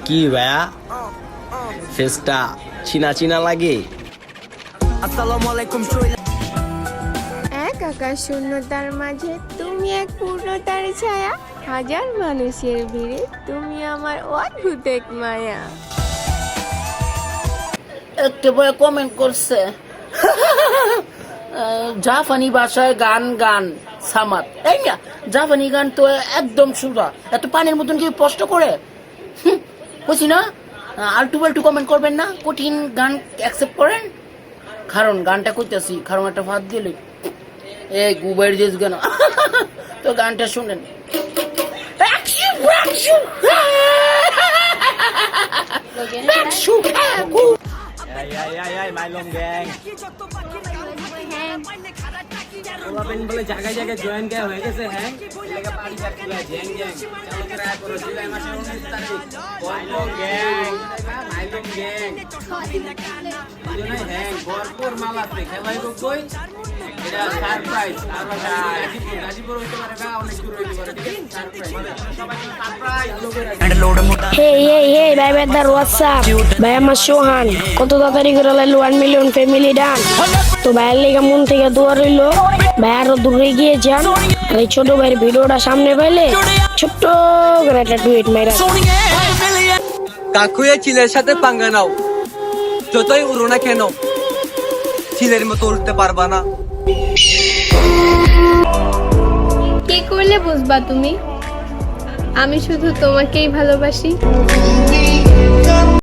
কি ভাইয়া ফেসটা চিনা চিনা লাগে। এক আকাশ শূন্যতার মাঝে তুমি এক পূর্ণতার ছায়া, হাজার মানুষের ভিড়ে তুমি আমার অদ্ভুত এক মায়া। একটা বই কমেন্ট করছে জাপানি ভাষায় গান গান সামাত, তাই না? জাপানি গান তো একদম সুরা, এত পানির মতন কি স্পষ্ট করে বুঝি না। আলটু পাল্টু কমেন্ট করবেন না, কঠিন গান অ্যাকসেপ্ট করেন। কারণ গানটা করতেছি, কারণ একটা ভাত দিলে এই গুবের যে গান তো গানটা শুনেন। বলে জায়গায় জায়গায় জয়েন দেওয়া হয়ে গেছে। হ্যাঁ পাড়ি যাচ্ছিল জ্যাং জ্যাং চালু করে আয় করো। জুলাই মাসের 19 তারিখ মাইলং গ্যাং, মাইলং গ্যাং দুজনে হ্যাঁ ভরপুর মাল আছে। খেলাই কই এটা সারপ্রাইজ। আমরা গাজীপুর হইতে পারে না, অনেক দূর হইতে পারে। ঠিক আছে সারপ্রাইজ, সবাইকে surprise. Hey, bye brother, what's up? ভাই আমার সোহান, কত তাড়াতাড়ি করে লাইলো 1 মিলিয়ন ফ্যামিলি ডান। তো ভাইয়ের লেগে মন থেকে দোয়া রইলো, ভাই আরো দূরে গিয়ে যান। আর এই ছোট ভাইয়ের ভিডিওটা সামনে পাইলে ছোট্ট করে একটা টুইট মেরা। কাকুয়ে চিলের সাথে পাঙ্গা নাও, যতই উড়ো না কেন চিলের মতো উঠতে পারবা না। কি করলে বুঝবা তুমি আমি শুধু তোমাকেই ভালোবাসি।